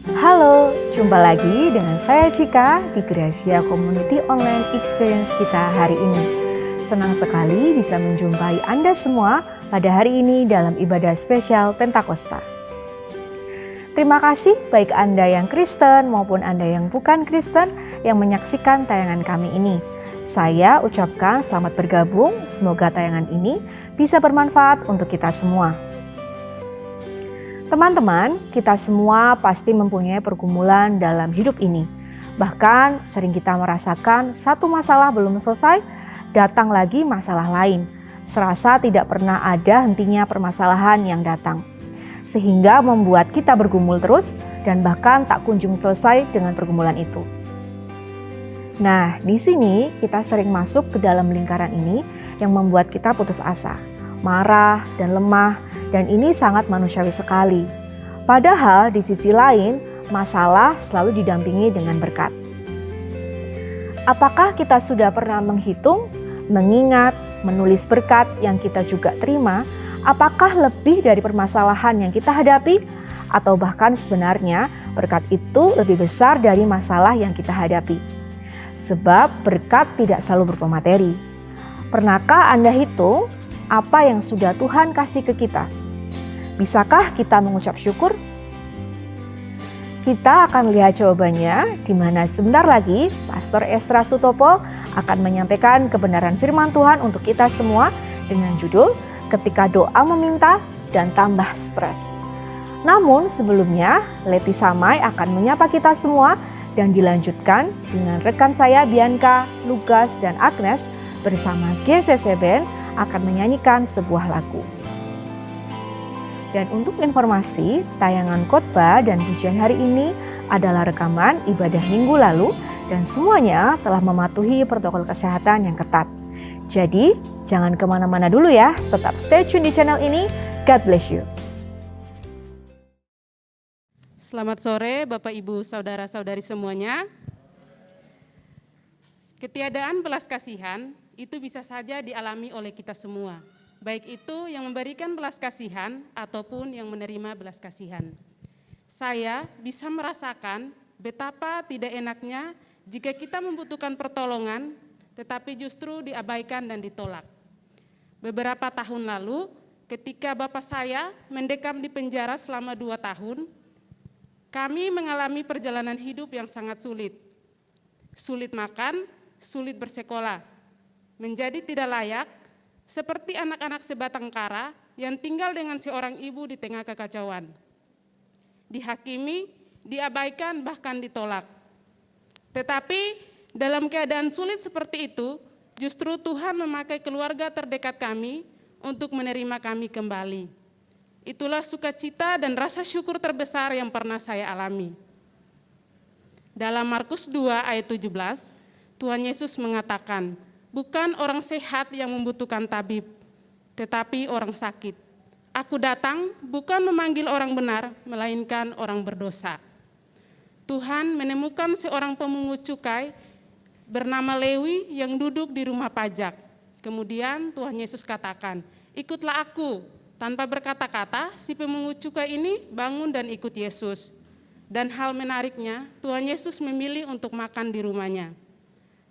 Halo, jumpa lagi dengan saya Cika di Gracia Community Online Experience kita hari ini. Senang sekali bisa menjumpai Anda semua pada hari ini dalam ibadah spesial Pentakosta. Terima kasih baik Anda yang Kristen maupun Anda yang bukan Kristen yang menyaksikan tayangan kami ini. Saya ucapkan selamat bergabung, semoga tayangan ini bisa bermanfaat untuk kita semua. Teman-teman, kita semua pasti mempunyai pergumulan dalam hidup ini. Bahkan sering kita merasakan satu masalah belum selesai, datang lagi masalah lain. Serasa tidak pernah ada hentinya permasalahan yang datang. Sehingga membuat kita bergumul terus dan bahkan tak kunjung selesai dengan pergumulan itu. Nah, di sini kita sering masuk ke dalam lingkaran ini yang membuat kita putus asa, marah dan lemah, dan ini sangat manusiawi sekali. Padahal di sisi lain, masalah selalu didampingi dengan berkat. Apakah kita sudah pernah menghitung, mengingat, menulis berkat yang kita juga terima? Apakah lebih dari permasalahan yang kita hadapi? Atau bahkan sebenarnya berkat itu lebih besar dari masalah yang kita hadapi? Sebab berkat tidak selalu berupa materi. Pernahkah Anda hitung apa yang sudah Tuhan kasih ke kita? Bisakah kita mengucap syukur? Kita akan lihat jawabannya di mana sebentar lagi Pastor Esra Sutopo akan menyampaikan kebenaran firman Tuhan untuk kita semua dengan judul Ketika Doa Meminta dan Tambah Stres. Namun sebelumnya Leti Samai akan menyapa kita semua dan dilanjutkan dengan rekan saya Bianca, Lukas, dan Agnes bersama GCC Band akan menyanyikan sebuah lagu. Dan untuk informasi, tayangan khotbah dan pujian hari ini adalah rekaman ibadah minggu lalu dan semuanya telah mematuhi protokol kesehatan yang ketat. Jadi, jangan kemana-mana dulu ya, tetap stay tune di channel ini. God bless you. Selamat sore Bapak Ibu Saudara-saudari semuanya. Ketiadaan belas kasihan itu bisa saja dialami oleh kita semua. Baik itu yang memberikan belas kasihan ataupun yang menerima belas kasihan. Saya bisa merasakan betapa tidak enaknya jika kita membutuhkan pertolongan, tetapi justru diabaikan dan ditolak. Beberapa tahun lalu, ketika bapak saya mendekam di penjara selama 2 tahun, kami mengalami perjalanan hidup yang sangat sulit. Sulit makan, sulit bersekolah, menjadi tidak layak, seperti anak-anak sebatang kara yang tinggal dengan seorang ibu di tengah kekacauan. Dihakimi, diabaikan, bahkan ditolak. Tetapi dalam keadaan sulit seperti itu, justru Tuhan memakai keluarga terdekat kami untuk menerima kami kembali. Itulah sukacita dan rasa syukur terbesar yang pernah saya alami. Dalam Markus 2 ayat 17, Tuhan Yesus mengatakan, bukan orang sehat yang membutuhkan tabib, tetapi orang sakit. Aku datang bukan memanggil orang benar, melainkan orang berdosa. Tuhan menemukan seorang pemungut cukai bernama Lewi yang duduk di rumah pajak. Kemudian Tuhan Yesus katakan, ikutlah aku. Tanpa berkata-kata, si pemungut cukai ini bangun dan ikut Yesus. Dan hal menariknya, Tuhan Yesus memilih untuk makan di rumahnya.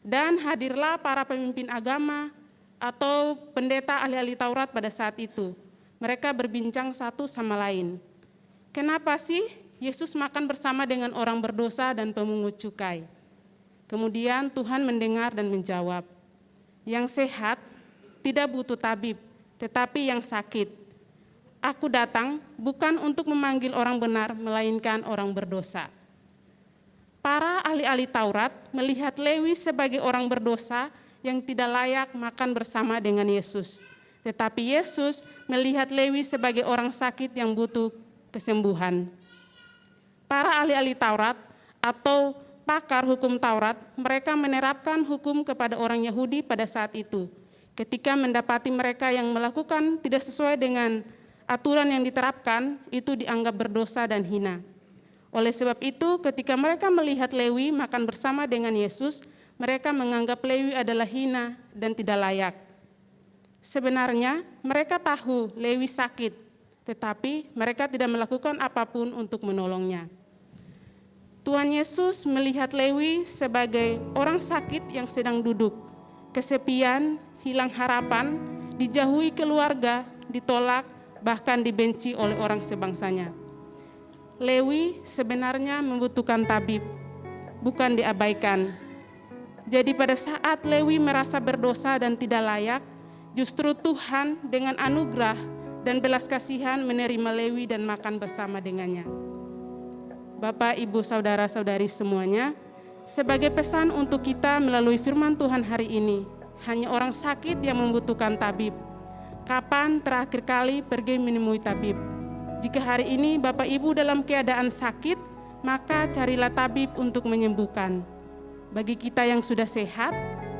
Dan hadirlah para pemimpin agama atau pendeta ahli-ahli Taurat pada saat itu. Mereka berbincang satu sama lain. Kenapa sih Yesus makan bersama dengan orang berdosa dan pemungut cukai? Kemudian Tuhan mendengar dan menjawab, yang sehat tidak butuh tabib, tetapi yang sakit. Aku datang bukan untuk memanggil orang benar, melainkan orang berdosa. Para ahli-ahli Taurat melihat Lewi sebagai orang berdosa yang tidak layak makan bersama dengan Yesus. Tetapi Yesus melihat Lewi sebagai orang sakit yang butuh kesembuhan. Para ahli-ahli Taurat atau pakar hukum Taurat, mereka menerapkan hukum kepada orang Yahudi pada saat itu. Ketika mendapati mereka yang melakukan tidak sesuai dengan aturan yang diterapkan, itu dianggap berdosa dan hina. Oleh sebab itu, ketika mereka melihat Lewi makan bersama dengan Yesus, mereka menganggap Lewi adalah hina dan tidak layak. Sebenarnya mereka tahu Lewi sakit, tetapi mereka tidak melakukan apapun untuk menolongnya. Tuhan Yesus melihat Lewi sebagai orang sakit yang sedang duduk, kesepian, hilang harapan, dijauhi keluarga, ditolak, bahkan dibenci oleh orang sebangsanya. Lewi sebenarnya membutuhkan tabib, bukan diabaikan. Jadi pada saat Lewi merasa berdosa dan tidak layak, justru Tuhan dengan anugerah dan belas kasihan menerima Lewi dan makan bersama dengannya. Bapak, Ibu, Saudara-saudari semuanya, sebagai pesan untuk kita melalui firman Tuhan hari ini, hanya orang sakit yang membutuhkan tabib. Kapan terakhir kali pergi menemui tabib? Jika hari ini Bapak Ibu dalam keadaan sakit, maka carilah tabib untuk menyembuhkan. Bagi kita yang sudah sehat,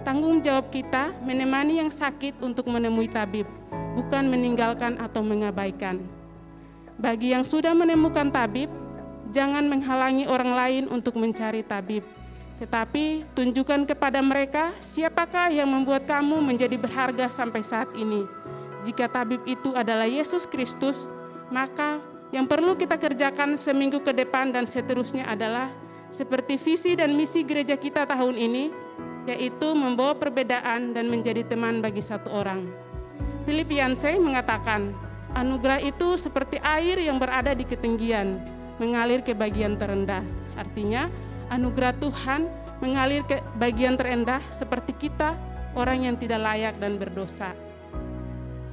tanggung jawab kita menemani yang sakit untuk menemui tabib, bukan meninggalkan atau mengabaikan. Bagi yang sudah menemukan tabib, jangan menghalangi orang lain untuk mencari tabib, tetapi tunjukkan kepada mereka siapakah yang membuat kamu menjadi berharga sampai saat ini. Jika tabib itu adalah Yesus Kristus, maka yang perlu kita kerjakan seminggu ke depan dan seterusnya adalah seperti visi dan misi gereja kita tahun ini, yaitu membawa perbedaan dan menjadi teman bagi satu orang. Philip Yancey mengatakan, anugerah itu seperti air yang berada di ketinggian, mengalir ke bagian terendah. Artinya, anugerah Tuhan mengalir ke bagian terendah seperti kita, orang yang tidak layak dan berdosa.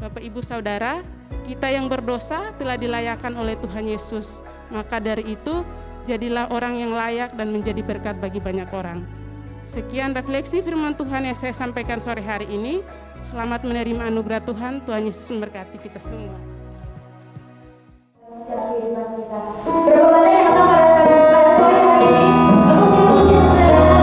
Bapak, Ibu, Saudara, kita yang berdosa telah dilayakkan oleh Tuhan Yesus. Maka dari itu, jadilah orang yang layak dan menjadi berkat bagi banyak orang. Sekian refleksi firman Tuhan yang saya sampaikan sore hari ini. Selamat menerima anugerah Tuhan. Tuhan Yesus memberkati kita semua. Berapa banyak yang datang pada sore hari ini untuk situasi yang Tuhan.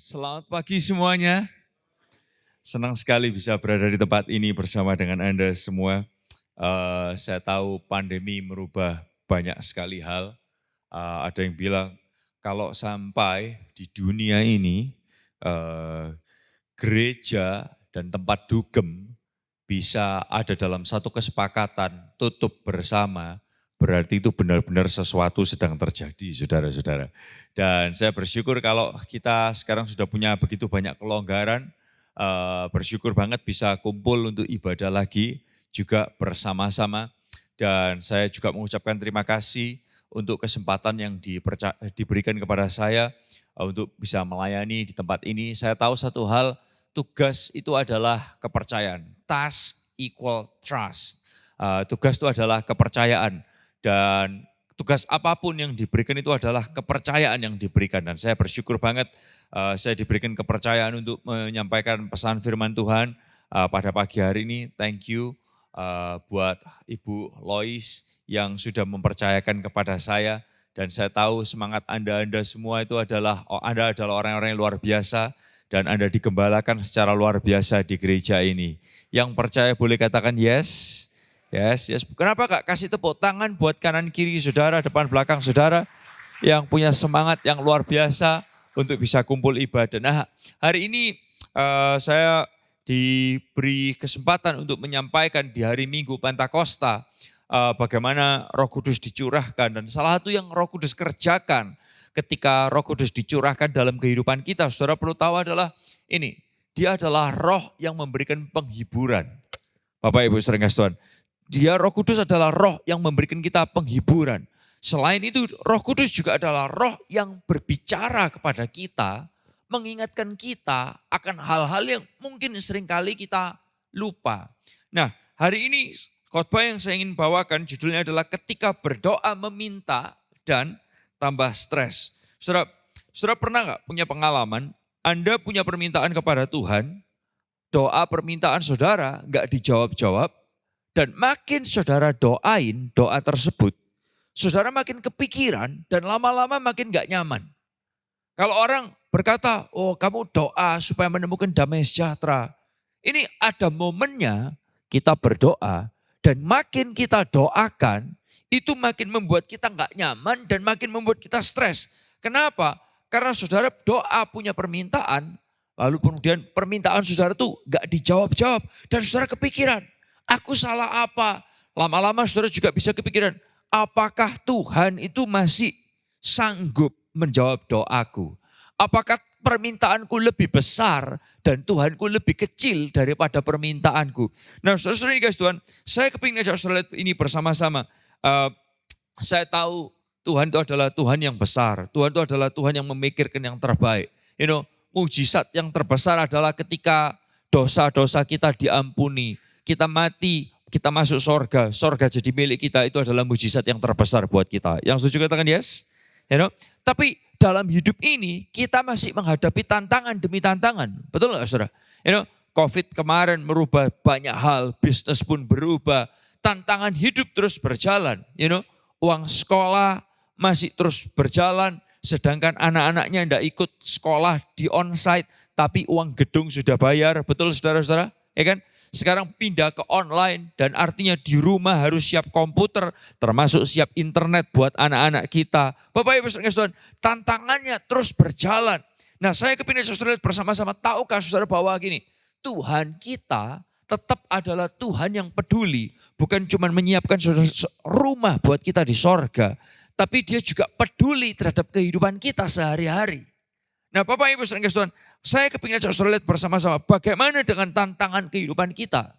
Selamat pagi semuanya. Senang sekali bisa berada di tempat ini bersama dengan Anda semua. Saya tahu pandemi merubah banyak sekali hal. Ada yang bilang kalau sampai di dunia ini gereja dan tempat dugem bisa ada dalam satu kesepakatan tutup bersama, berarti itu benar-benar sesuatu sedang terjadi, saudara-saudara. Dan saya bersyukur kalau kita sekarang sudah punya begitu banyak kelonggaran, bersyukur banget bisa kumpul untuk ibadah lagi, juga bersama-sama. Dan saya juga mengucapkan terima kasih untuk kesempatan yang diberikan kepada saya untuk bisa melayani di tempat ini. Saya tahu satu hal, tugas itu adalah kepercayaan. Task equal trust. Tugas itu adalah kepercayaan. Dan tugas apapun yang diberikan itu adalah kepercayaan yang diberikan. Dan saya bersyukur banget saya diberikan kepercayaan untuk menyampaikan pesan firman Tuhan pada pagi hari ini. Thank you buat Ibu Lois yang sudah mempercayakan kepada saya. Dan saya tahu semangat Anda semua itu adalah orang-orang yang luar biasa. Dan Anda digembalakan secara luar biasa di gereja ini. Yang percaya boleh katakan yes. Yes. Kenapa Kak? Kasih tepuk tangan buat kanan kiri saudara, depan belakang saudara. Yang punya semangat yang luar biasa untuk bisa kumpul ibadah. Nah, hari ini saya diberi kesempatan untuk menyampaikan di hari Minggu Pentakosta. Bagaimana Roh Kudus dicurahkan. Dan salah satu yang Roh Kudus kerjakan ketika Roh Kudus dicurahkan dalam kehidupan kita, saudara perlu tahu adalah ini, dia adalah roh yang memberikan penghiburan. Bapak Ibu saudara Tuhan, dia Roh Kudus adalah roh yang memberikan kita penghiburan. Selain itu Roh Kudus juga adalah roh yang berbicara kepada kita, mengingatkan kita akan hal-hal yang mungkin seringkali kita lupa. Nah, hari ini khotbah yang saya ingin bawakan judulnya adalah ketika berdoa meminta dan tambah stres. Saudara pernah nggak punya pengalaman, Anda punya permintaan kepada Tuhan, doa permintaan saudara nggak dijawab-jawab, dan makin saudara doain doa tersebut, saudara makin kepikiran dan lama-lama makin nggak nyaman. Kalau orang berkata, oh kamu doa supaya menemukan damai sejahtera. Ini ada momennya kita berdoa dan makin kita doakan, itu makin membuat kita nggak nyaman dan makin membuat kita stres. Kenapa? Karena saudara doa punya permintaan, lalu kemudian permintaan saudara tuh nggak dijawab-jawab. Dan saudara kepikiran, aku salah apa? Lama-lama saudara juga bisa kepikiran, apakah Tuhan itu masih sanggup menjawab doaku? Apakah permintaanku lebih besar dan Tuhanku lebih kecil daripada permintaanku? Nah saudara-saudara ini guys Tuhan, saya kepingin ngajak saudara lihat ini bersama-sama. Saya tahu Tuhan itu adalah Tuhan yang besar. Tuhan itu adalah Tuhan yang memikirkan yang terbaik. Mujizat yang terbesar adalah ketika dosa-dosa kita diampuni. Kita mati, kita masuk sorga. Sorga jadi milik kita, itu adalah mujizat yang terbesar buat kita. Yang setuju katakan yes? Tapi dalam hidup ini kita masih menghadapi tantangan demi tantangan. Betul nggak saudara? COVID kemarin merubah banyak hal, bisnis pun berubah. Tantangan hidup terus berjalan, uang sekolah masih terus berjalan, sedangkan anak-anaknya tidak ikut sekolah di onsite, tapi uang gedung sudah bayar, betul saudara-saudara? Ya kan? Sekarang pindah ke online dan artinya di rumah harus siap komputer, termasuk siap internet buat anak-anak kita. Bapak Ibu saudara, tantangannya terus berjalan. Nah saya kepingin saudara bersama-sama, tahukah saudara bahwa gini, Tuhan kita tetap adalah Tuhan yang peduli. Bukan cuma menyiapkan rumah buat kita di sorga. Tapi dia juga peduli terhadap kehidupan kita sehari-hari. Nah Bapak Ibu saudara, saya kepingin saudara lihat bersama-sama. Bagaimana dengan tantangan kehidupan kita?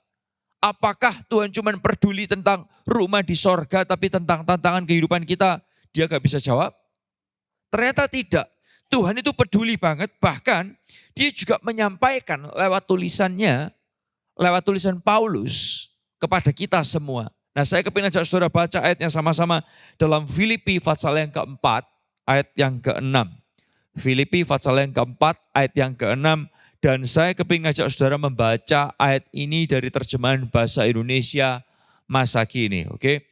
Apakah Tuhan cuma peduli tentang rumah di sorga. Tapi tentang tantangan kehidupan kita dia gak bisa jawab? Ternyata tidak. Tuhan itu peduli banget. Bahkan dia juga menyampaikan lewat tulisannya. Lewat tulisan Paulus kepada kita semua. Nah saya kepingin ajak saudara baca ayatnya sama-sama dalam Filipi pasal yang keempat, ayat yang ke-6. Filipi pasal yang keempat, ayat yang ke-6. Dan saya kepingin ajak saudara membaca ayat ini dari terjemahan bahasa Indonesia masa kini. Oke?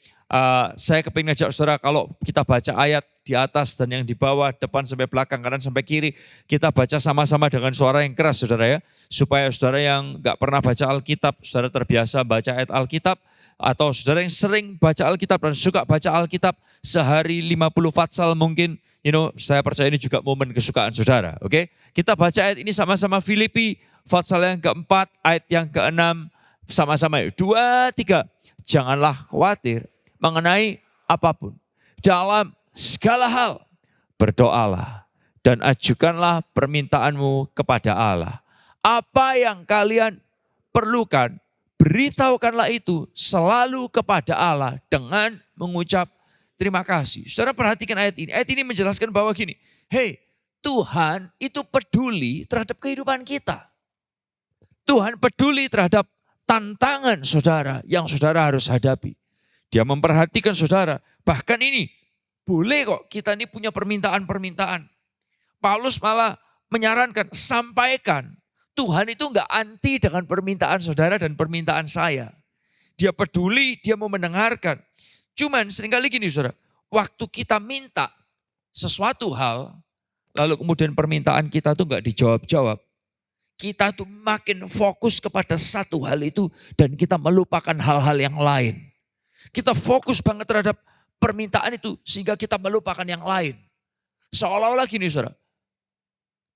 Saya kepingin ajak saudara kalau kita baca ayat di atas dan yang di bawah, depan sampai belakang, kanan sampai kiri. Kita baca sama-sama dengan suara yang keras saudara ya. Supaya saudara yang gak pernah baca Alkitab, saudara terbiasa baca ayat Alkitab. Atau saudara yang sering baca Alkitab dan suka baca Alkitab sehari 50 fatsal mungkin. Saya percaya ini juga momen kesukaan saudara. Oke, kita baca ayat ini sama-sama. Filipi fatsal yang keempat, ayat yang keenam. Sama-sama yuk. 2, 3. Janganlah khawatir mengenai apapun. Dalam segala hal berdoalah dan ajukanlah permintaanmu kepada Allah. Apa yang kalian perlukan, beritahukanlah itu selalu kepada Allah dengan mengucap terima kasih. Saudara perhatikan ayat ini. Ayat ini menjelaskan bahwa gini, Tuhan itu peduli terhadap kehidupan kita. Tuhan peduli terhadap tantangan saudara yang saudara harus hadapi. Dia memperhatikan saudara. Bahkan ini boleh kok kita ini punya permintaan-permintaan. Paulus malah menyarankan, sampaikan. Tuhan itu enggak anti dengan permintaan saudara dan permintaan saya. Dia peduli, dia mau mendengarkan. Cuman seringkali gini saudara, waktu kita minta sesuatu hal, lalu kemudian permintaan kita tuh enggak dijawab-jawab. Kita tuh makin fokus kepada satu hal itu dan kita melupakan hal-hal yang lain. Kita fokus banget terhadap permintaan itu sehingga kita melupakan yang lain. Seolah-olah gini saudara,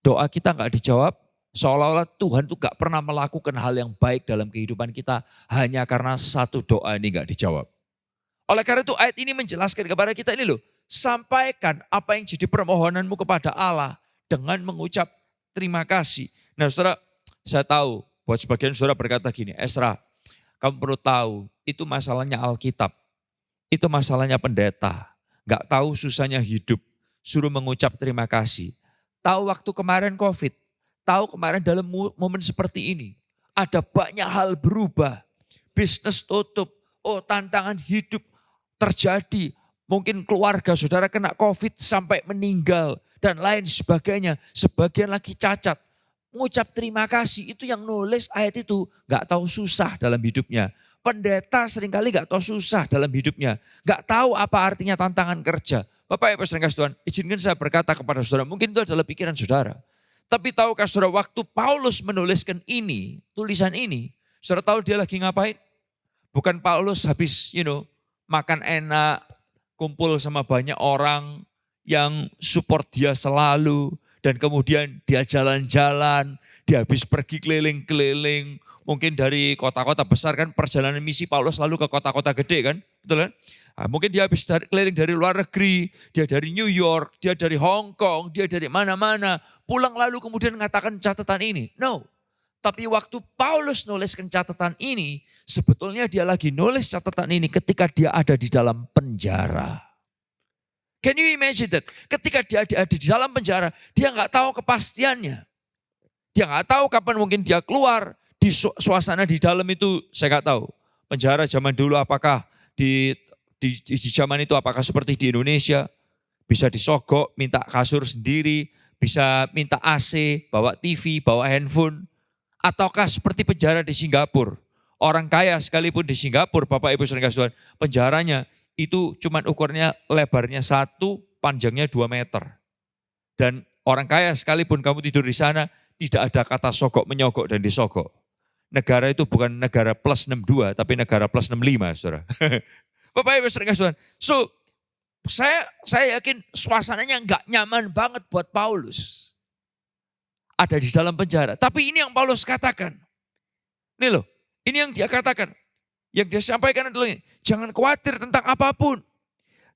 doa kita gak dijawab, seolah-olah Tuhan tuh gak pernah melakukan hal yang baik dalam kehidupan kita hanya karena satu doa ini gak dijawab. Oleh karena itu ayat ini menjelaskan kepada kita ini loh, sampaikan apa yang jadi permohonanmu kepada Allah dengan mengucap terima kasih. Nah saudara, saya tahu buat sebagian saudara berkata gini, Esra, kamu perlu tahu itu masalahnya Alkitab, itu masalahnya pendeta. Gak tahu susahnya hidup, suruh mengucap terima kasih. Tahu waktu kemarin COVID, tahu kemarin dalam momen seperti ini, ada banyak hal berubah, bisnis tutup, tantangan hidup terjadi. Mungkin keluarga saudara kena COVID sampai meninggal dan lain sebagainya. Sebagian lagi cacat. Mengucap terima kasih itu yang nulis ayat itu gak tahu susah dalam hidupnya. Pendeta seringkali gak tahu susah dalam hidupnya. Gak tahu apa artinya tantangan kerja. Bapak Ibu saudara kasih Tuhan, izinkan saya berkata kepada saudara, mungkin itu adalah pikiran saudara. Tapi tahukah saudara waktu Paulus menuliskan ini, tulisan ini, saudara tahu dia lagi ngapain? Bukan Paulus habis makan enak, kumpul sama banyak orang yang support dia selalu. Dan kemudian dia jalan-jalan, dia habis pergi keliling-keliling. Mungkin dari kota-kota besar kan, perjalanan misi Paulus selalu ke kota-kota gede kan, betul kan? Nah, mungkin dia habis keliling dari luar negeri, dia dari New York, dia dari Hong Kong, dia dari mana-mana. Pulang lalu kemudian mengatakan catatan ini. No, tapi waktu Paulus nuliskan catatan ini, sebetulnya dia lagi nulis catatan ini ketika dia ada di dalam penjara. Can you imagine that? Ketika dia ada di dalam penjara, dia nggak tahu kepastiannya. Dia nggak tahu kapan mungkin dia keluar. Di suasana di dalam itu saya nggak tahu. Penjara zaman dulu apakah di zaman itu apakah seperti di Indonesia? Bisa disogok, minta kasur sendiri, bisa minta AC, bawa TV, bawa handphone. Ataukah seperti penjara di Singapura? Orang kaya sekalipun di Singapura, Bapak Ibu saudara kasih Tuhan, penjaranya itu cuman ukurnya lebarnya 1, panjangnya 2 meter. Dan orang kaya sekalipun kamu tidur di sana, tidak ada kata sogok, menyogok, dan disogok. Negara itu bukan negara plus 62, tapi negara plus 65, saudara. Bapak Ibu saudara kasih Tuhan. So, saya yakin suasananya nggak nyaman banget buat Paulus. Ada di dalam penjara. Tapi ini yang Paulus katakan. Ini loh, ini yang dia katakan. Yang dia sampaikan adalah ini. Jangan khawatir tentang apapun.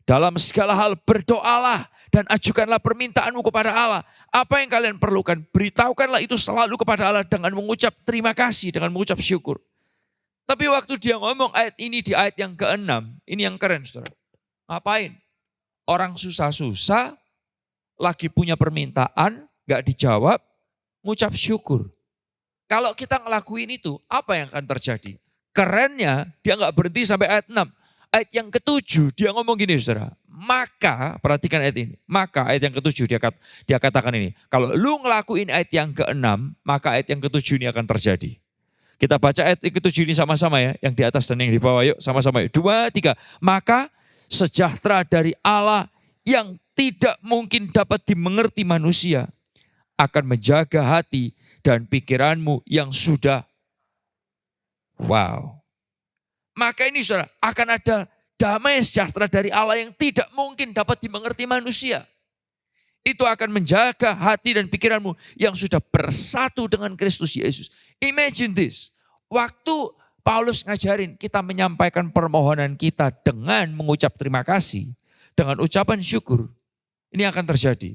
Dalam segala hal berdoalah dan ajukanlah permintaanmu kepada Allah. Apa yang kalian perlukan, beritahukanlah itu selalu kepada Allah dengan mengucap terima kasih, dengan mengucap syukur. Tapi waktu dia ngomong ayat ini di ayat yang ke-6, ini yang keren saudara. Ngapain? Orang susah-susah, lagi punya permintaan, gak dijawab, ngucap syukur. Kalau kita ngelakuin itu, apa yang akan terjadi? Kerennya, dia gak berhenti sampai ayat 6. Ayat yang ke-7, dia ngomong gini saudara. Maka, perhatikan ayat ini. Maka ayat yang ke-7 dia katakan ini. Kalau lu ngelakuin ayat yang ke-6, maka ayat yang ke-7 ini akan terjadi. Kita baca ayat yang ke-7 ini sama-sama ya. Yang di atas dan yang di bawah, yuk sama-sama yuk. 2, 3. Maka sejahtera dari Allah yang tidak mungkin dapat dimengerti manusia akan menjaga hati dan pikiranmu yang sudah. Wow. Maka ini saudara, akan ada damai sejahtera dari Allah yang tidak mungkin dapat dimengerti manusia. Itu akan menjaga hati dan pikiranmu yang sudah bersatu dengan Kristus Yesus. Imagine this. Waktu Paulus ngajarin kita menyampaikan permohonan kita dengan mengucap terima kasih, dengan ucapan syukur, ini akan terjadi.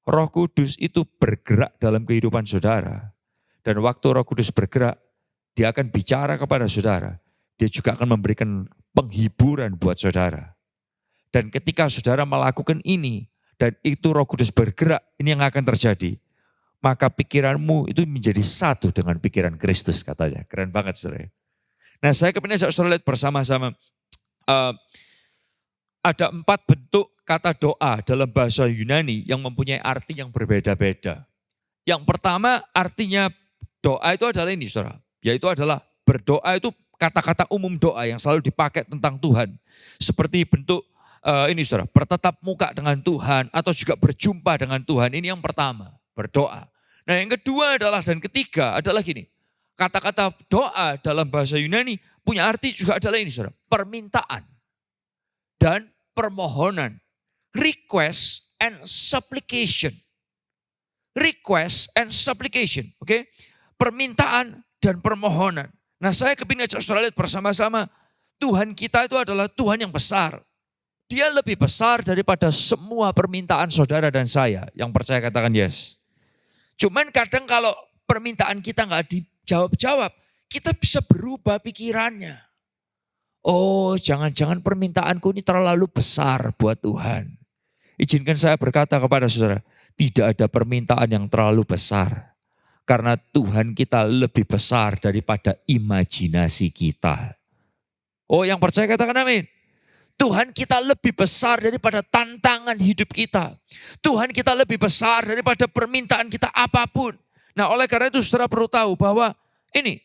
Roh Kudus itu bergerak dalam kehidupan saudara. Dan waktu Roh Kudus bergerak, dia akan bicara kepada saudara. Dia juga akan memberikan penghiburan buat saudara. Dan ketika saudara melakukan ini, dan itu Roh Kudus bergerak, ini yang akan terjadi. Maka pikiranmu itu menjadi satu dengan pikiran Kristus katanya. Keren banget saudara. Nah saya kepingin ajak saudara lihat bersama-sama. Ada 4 bentuk kata doa dalam bahasa Yunani yang mempunyai arti yang berbeda-beda. Yang pertama artinya doa itu adalah ini saudara. Yaitu adalah berdoa itu kata-kata umum doa yang selalu dipakai tentang Tuhan. Seperti bentuk ini saudara, bertatap muka dengan Tuhan atau juga berjumpa dengan Tuhan. Ini yang pertama, berdoa. Nah yang kedua adalah dan ketiga adalah gini. Kata-kata doa dalam bahasa Yunani punya arti juga adalah ini saudara, permintaan dan permohonan. Request and supplication. Request and supplication, oke? Permintaan dan permohonan. Nah saya kepingin ajak saudara lihat bersama-sama. Tuhan kita itu adalah Tuhan yang besar. Dia lebih besar daripada semua permintaan saudara dan saya. Yang percaya katakan yes. Cuman kadang kalau permintaan kita nggak dijawab-jawab, kita bisa berubah pikirannya. Oh jangan-jangan permintaanku ini terlalu besar buat Tuhan. Izinkan saya berkata kepada saudara, tidak ada permintaan yang terlalu besar. Karena Tuhan kita lebih besar daripada imajinasi kita. Oh yang percaya katakan amin. Tuhan kita lebih besar daripada tantangan hidup kita. Tuhan kita lebih besar daripada permintaan kita apapun. Nah oleh karena itu saudara perlu tahu bahwa ini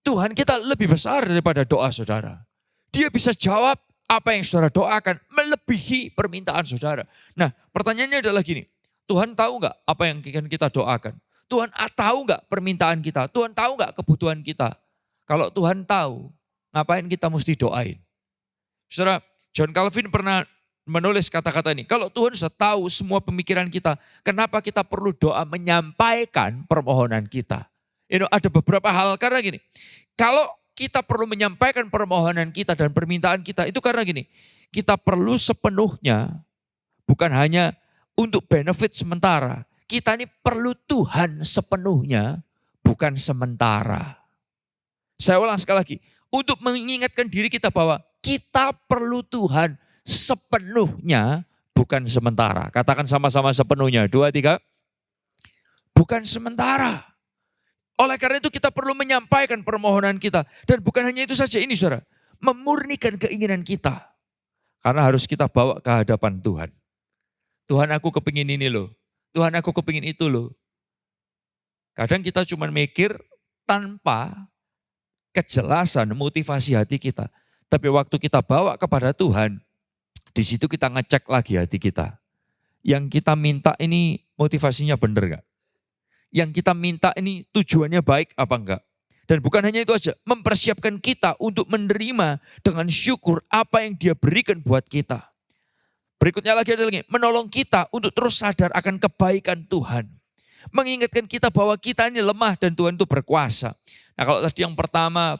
Tuhan kita lebih besar daripada doa saudara. Dia bisa jawab apa yang saudara doakan melebihi permintaan saudara. Nah pertanyaannya adalah gini. Tuhan tahu nggak apa yang kita doakan? Tuhan tahu nggak permintaan kita? Tuhan tahu nggak kebutuhan kita? Kalau Tuhan tahu, ngapain kita mesti doain? Saudara, John Calvin pernah menulis kata-kata ini. Kalau Tuhan sudah tahu semua pemikiran kita, kenapa kita perlu doa menyampaikan permohonan kita? Ada beberapa hal karena gini. Kalau kita perlu menyampaikan permohonan kita dan permintaan kita, itu karena gini. Kita perlu sepenuhnya, bukan hanya untuk benefit sementara. Kita ini perlu Tuhan sepenuhnya, bukan sementara. Saya ulang sekali lagi. Untuk mengingatkan diri kita bahwa kita perlu Tuhan sepenuhnya, bukan sementara. Katakan sama-sama sepenuhnya. 2, 3. Bukan sementara. Oleh karena itu kita perlu menyampaikan permohonan kita. Dan bukan hanya itu saja ini saudara. Memurnikan keinginan kita. Karena harus kita bawa ke hadapan Tuhan. Tuhan aku kepingin ini loh. Tuhan aku kepingin itu loh. Kadang kita cuma mikir tanpa kejelasan motivasi hati kita. Tapi waktu kita bawa kepada Tuhan, di situ kita ngecek lagi hati kita. Yang kita minta ini motivasinya benar gak? Yang kita minta ini tujuannya baik apa enggak? Dan bukan hanya itu aja, mempersiapkan kita untuk menerima dengan syukur apa yang Dia berikan buat kita. Berikutnya lagi adalah menolong kita untuk terus sadar akan kebaikan Tuhan. Mengingatkan kita bahwa kita ini lemah dan Tuhan itu berkuasa. Nah kalau tadi yang pertama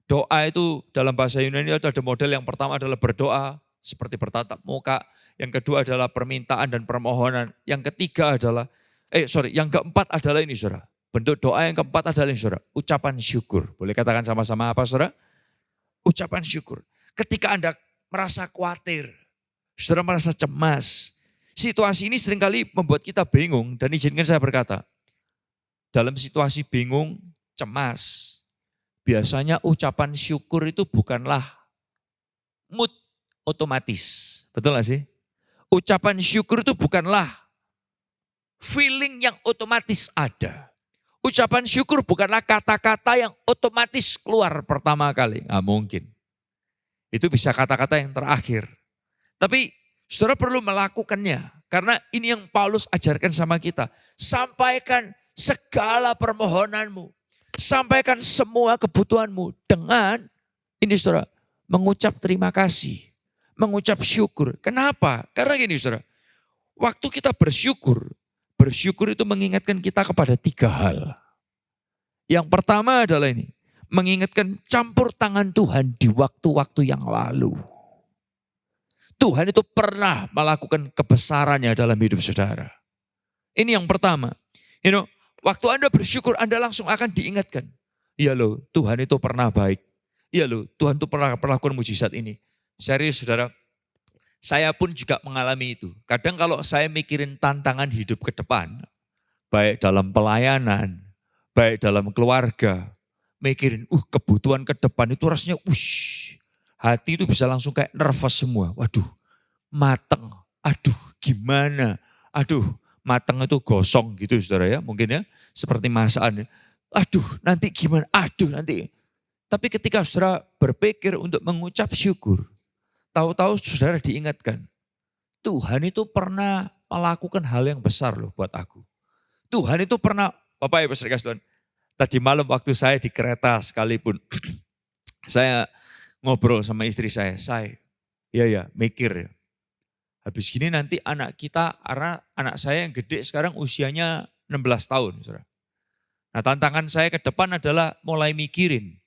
doa itu dalam bahasa Yunani ada model yang pertama adalah berdoa seperti bertatap muka. Yang kedua adalah permintaan dan permohonan. Yang ketiga adalah, yang keempat adalah ini saudara. Bentuk doa yang keempat adalah ini saudara, ucapan syukur. Boleh katakan sama-sama apa saudara? Ucapan syukur. Ketika Anda merasa khawatir, saudara merasa cemas, situasi ini seringkali membuat kita bingung dan izinkan saya berkata, dalam situasi bingung, cemas, biasanya ucapan syukur itu bukanlah mood otomatis. Betul gak sih? Ucapan syukur itu bukanlah feeling yang otomatis ada. Ucapan syukur bukanlah kata-kata yang otomatis keluar pertama kali. Nggak mungkin. Itu bisa kata-kata yang terakhir. Tapi Saudara perlu melakukannya. Karena ini yang Paulus ajarkan sama kita. Sampaikan segala permohonanmu. Sampaikan semua kebutuhanmu dengan, ini saudara, mengucap terima kasih. Mengucap syukur. Kenapa? Karena gini saudara, waktu kita bersyukur itu mengingatkan kita kepada 3 hal. Yang pertama adalah ini, mengingatkan campur tangan Tuhan di waktu-waktu yang lalu. Tuhan itu pernah melakukan kebesarannya dalam hidup saudara. Ini yang pertama. Waktu Anda bersyukur, Anda langsung akan diingatkan. Iya loh, Tuhan itu pernah baik. Iya loh, Tuhan itu pernah melakukan mujizat ini. Serius saudara, saya pun juga mengalami itu. Kadang kalau saya mikirin tantangan hidup ke depan, baik dalam pelayanan, baik dalam keluarga, mikirin kebutuhan ke depan itu rasanya hati itu bisa langsung kayak nervous semua. Waduh, mateng. Aduh, gimana? Aduh, mateng itu gosong gitu saudara ya. Mungkin ya, seperti masakan. Aduh, nanti gimana? Aduh, nanti. Tapi ketika saudara berpikir untuk mengucap syukur, tahu-tahu saudara diingatkan, Tuhan itu pernah melakukan hal yang besar loh buat aku. Tuhan itu pernah, Bapak Ibu Saudara Tuhan, tadi malam waktu saya di kereta sekalipun, saya ngobrol sama istri saya mikir ya. Habis gini nanti anak kita, karena anak saya yang gede sekarang usianya 16 tahun. Saudara. Nah tantangan saya ke depan adalah mulai mikirin,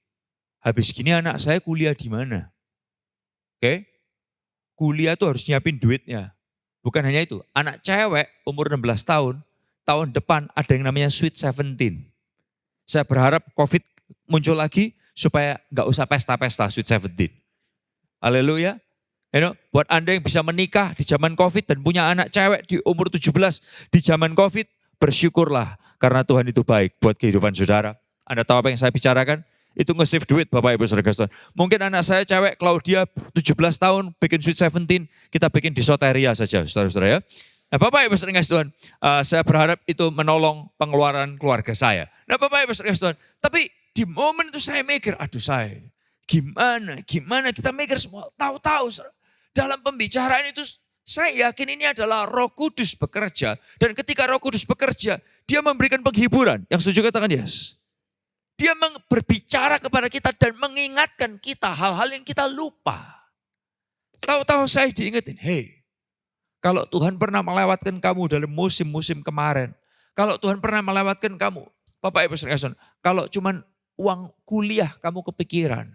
habis gini anak saya kuliah di mana? Oke? Kuliah tuh harus nyiapin duitnya. Bukan hanya itu, anak cewek umur 16 tahun depan ada yang namanya Sweet 17. Saya berharap COVID muncul lagi supaya nggak usah pesta-pesta Sweet 17. Haleluya. Buat Anda yang bisa menikah di zaman COVID dan punya anak cewek di umur 17 di zaman COVID, bersyukurlah karena Tuhan itu baik buat kehidupan saudara. Anda tahu apa yang saya bicarakan? Itu nge-save duit Bapak Ibu Saudara Tuhan. Mungkin anak saya cewek Claudia 17 tahun bikin Sweet 17, kita bikin di Soteria saja saudara-saudara ya. Nah Bapak Ibu Saudara Tuhan, saya berharap itu menolong pengeluaran keluarga saya. Nah Bapak Ibu Saudara Tuhan, tapi di momen itu saya mikir, aduh saya, gimana kita mikir semua, tahu-tahu dalam pembicaraan itu saya yakin ini adalah Roh Kudus bekerja. Dan ketika Roh Kudus bekerja, dia memberikan penghiburan. Yang setuju katakan yes. Dia berbicara kepada kita dan mengingatkan kita hal-hal yang kita lupa. Tahu-tahu saya diingetin, hey, kalau Tuhan pernah melewatkan kamu dalam musim-musim kemarin, kalau Tuhan pernah melewatkan kamu, Bapak Ibu Saudara, kalau cuman uang kuliah kamu kepikiran,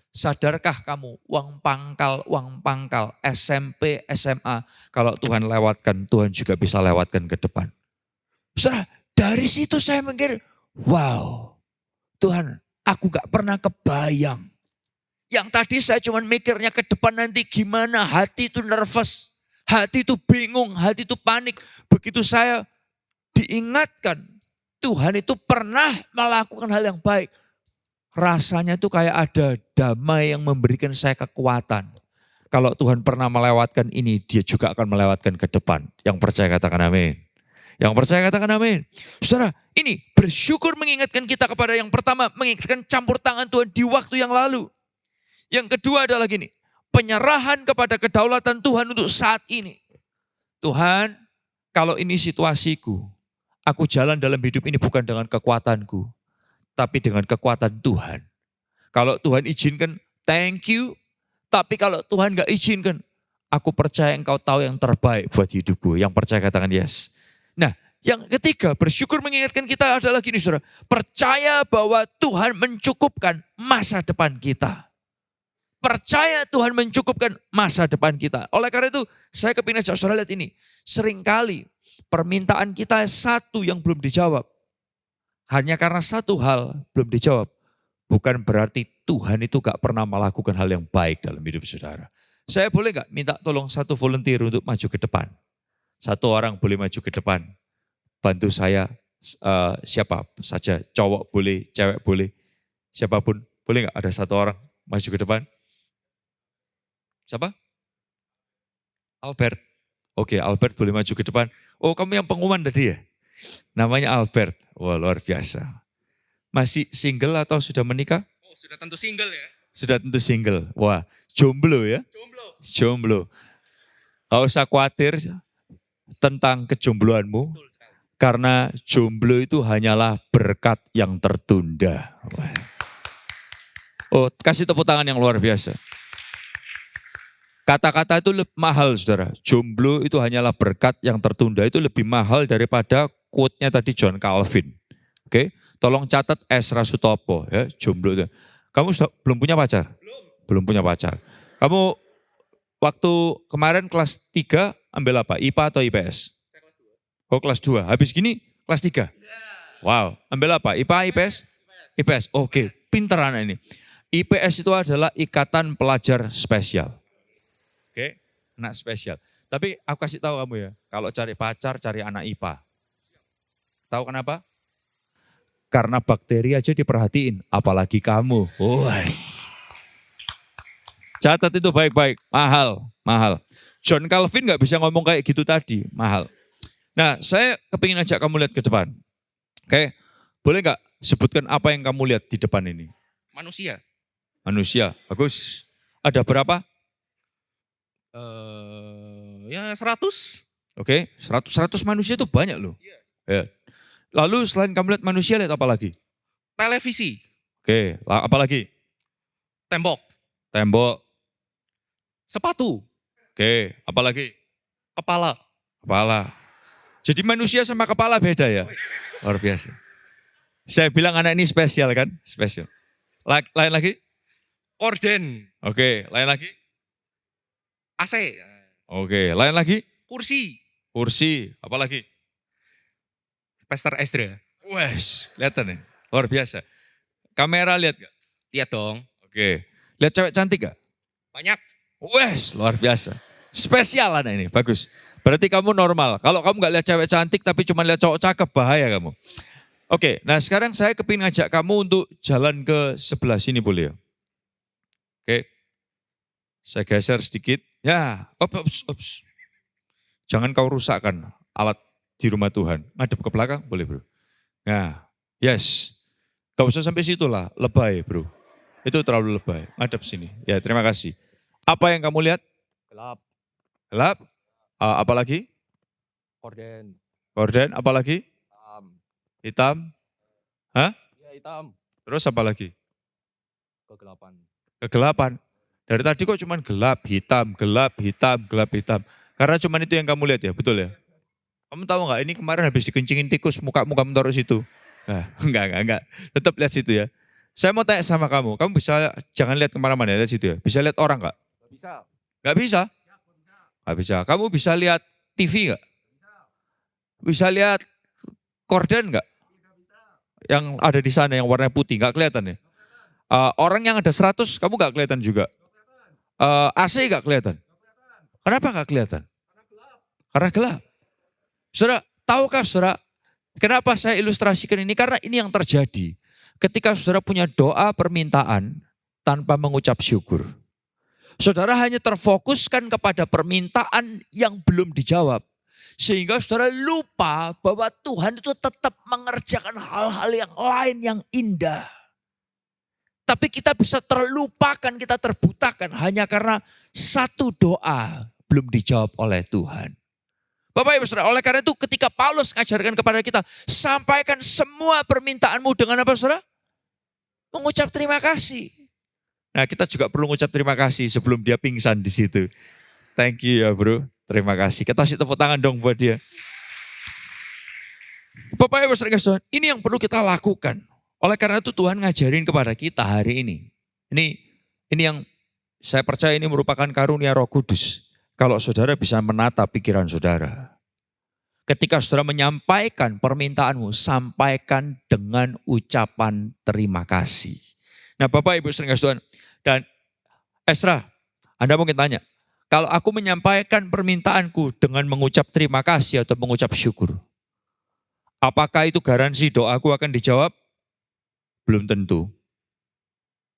sadarkah kamu uang pangkal, SMP, SMA, kalau Tuhan lewatkan, Tuhan juga bisa lewatkan ke depan. Saudara, dari situ saya mikir, wow, Tuhan, aku gak pernah kebayang. Yang tadi saya cuma mikirnya ke depan nanti gimana, hati itu nervous, hati itu bingung, hati itu panik. Begitu saya diingatkan, Tuhan itu pernah melakukan hal yang baik. Rasanya itu kayak ada damai yang memberikan saya kekuatan. Kalau Tuhan pernah melewatkan ini, dia juga akan melewatkan ke depan. Yang percaya katakan amin. Yang percaya katakan amin. Saudara, ini bersyukur mengingatkan kita kepada yang pertama, mengingatkan campur tangan Tuhan di waktu yang lalu. Yang kedua adalah gini, penyerahan kepada kedaulatan Tuhan untuk saat ini. Tuhan, kalau ini situasiku, aku jalan dalam hidup ini bukan dengan kekuatanku, tapi dengan kekuatan Tuhan. Kalau Tuhan izinkan, thank you. Tapi kalau Tuhan gak izinkan, aku percaya Engkau tahu yang terbaik buat hidupku. Yang percaya katakan yes. Nah, yang ketiga, bersyukur mengingatkan kita adalah gini saudara. Percaya bahwa Tuhan mencukupkan masa depan kita. Percaya Tuhan mencukupkan masa depan kita. Oleh karena itu, saya kepingin ajak saudara lihat ini. Seringkali permintaan kita satu yang belum dijawab. Hanya karena satu hal belum dijawab. Bukan berarti Tuhan itu gak pernah melakukan hal yang baik dalam hidup saudara. Saya boleh gak minta tolong satu volunteer untuk maju ke depan? Satu orang boleh maju ke depan. Bantu saya, siapa saja, cowok boleh, cewek boleh, siapapun. Boleh gak ada satu orang maju ke depan? Siapa? Albert. Oke, Albert boleh maju ke depan. Oh, kamu yang pengumuman tadi ya? Namanya Albert. Wah, luar biasa. Masih single atau sudah menikah? Oh, sudah tentu single ya. Sudah tentu single. Wah, jomblo ya? Jomblo. Jomblo. Gak usah khawatir tentang kejombloanmu. Karena jomblo itu hanyalah berkat yang tertunda. Oh, kasih tepuk tangan yang luar biasa. Kata-kata itu lebih mahal, saudara. Jomblo itu hanyalah berkat yang tertunda. Itu lebih mahal daripada quote-nya tadi John Calvin. Oke, tolong catat Esra Sutopo. Ya, jomblo itu. Kamu belum punya pacar? Belum punya pacar. Kamu waktu kemarin kelas 3 ambil apa? IPA atau IPS? Oh, kelas 2. Habis gini kelas 3. Wow, ambil apa? IPA, IPS? IPS. Oke, pinter anak ini. IPS itu adalah Ikatan Pelajar Spesial. Oke, anak spesial. Tapi aku kasih tahu kamu ya, kalau cari pacar cari anak IPA. Tahu kenapa? Karena bakteri aja diperhatiin, apalagi kamu. Wes. Catat itu baik-baik, mahal. John Calvin nggak bisa ngomong kayak gitu tadi, mahal. Nah, saya kepingin ajak kamu lihat ke depan. Oke, boleh nggak sebutkan apa yang kamu lihat di depan ini? Manusia, bagus. Ada berapa? Ya 100. Oke, 100 manusia itu banyak loh. Ya. Lalu selain kamu lihat manusia, lihat apa lagi? Televisi, Oke, apa lagi? tembok, Tembok. sepatu, Oke, apa lagi? kepala. Jadi manusia sama kepala beda ya? Luar biasa. Saya bilang anak ini spesial kan? Spesial. Lain lagi? Korden, Oke, lain lagi? AC, Oke, lain lagi? kursi, Kursi, apa lagi? Pastor Esdra. Wes, kelihatan ya? Luar biasa. Kamera lihat gak? Lihat dong, Oke, lihat cewek cantik gak? banyak. Wes, luar biasa. Spesial anak ini, bagus. Berarti kamu normal. Kalau kamu gak lihat cewek cantik tapi cuma lihat cowok cakep, bahaya kamu. Oke, nah sekarang saya kepingin ngajak kamu untuk jalan ke sebelah sini boleh ya? Oke, saya geser sedikit. Ya, ops. Jangan kau rusakkan alat di rumah Tuhan. Ngadep ke belakang, boleh bro. Nah, yes. Gak usah sampai situ lah, lebay bro. Itu terlalu lebay, ngadep sini. Ya, terima kasih. Apa yang kamu lihat? Gelap. Apalagi? Korden, apalagi? Hitam. Hah? Ya hitam. Terus apa lagi? Kegelapan. Kegelapan. Dari tadi kok cuman gelap, hitam. Karena cuman itu yang kamu lihat ya, betul ya? Kamu tahu nggak? Ini kemarin habis dikencingin tikus, muka-muka taruh situ. Nah, enggak. Tetap lihat situ ya. Saya mau tanya sama kamu bisa jangan lihat kemana-mana, lihat situ ya. Bisa lihat orang nggak? Bisa. Nggak bisa? Nggak bisa. Kamu bisa lihat TV nggak? Bisa lihat korden nggak? Yang ada di sana yang warna putih, nggak kelihatan ya? Orang yang ada 100, kamu nggak kelihatan juga? AC nggak kelihatan? Kenapa nggak kelihatan? Karena gelap. Saudara, tahukah saudara, kenapa saya ilustrasikan ini? Karena ini yang terjadi. Ketika saudara punya doa permintaan tanpa mengucap syukur. Saudara hanya terfokuskan kepada permintaan yang belum dijawab. Sehingga saudara lupa bahwa Tuhan itu tetap mengerjakan hal-hal yang lain yang indah. Tapi kita bisa terlupakan, kita terbutakan hanya karena satu doa belum dijawab oleh Tuhan. Bapak Ibu Saudara, oleh karena itu ketika Paulus mengajarkan kepada kita, sampaikan semua permintaanmu dengan apa saudara? Mengucap terima kasih. Nah, kita juga perlu mengucap terima kasih sebelum dia pingsan di situ. Thank you ya bro, terima kasih. Kita kasih tepuk tangan dong buat dia. Bapak Ibu Saudara, ini yang perlu kita lakukan. Oleh karena itu Tuhan ngajarin kepada kita hari ini. Ini yang saya percaya ini merupakan karunia Roh Kudus. Kalau saudara bisa menata pikiran saudara. Ketika saudara menyampaikan permintaanmu, sampaikan dengan ucapan terima kasih. Nah Bapak Ibu sering Tuhan, dan Esra, Anda mungkin tanya, kalau aku menyampaikan permintaanku dengan mengucap terima kasih atau mengucap syukur, apakah itu garansi doaku akan dijawab? Belum tentu.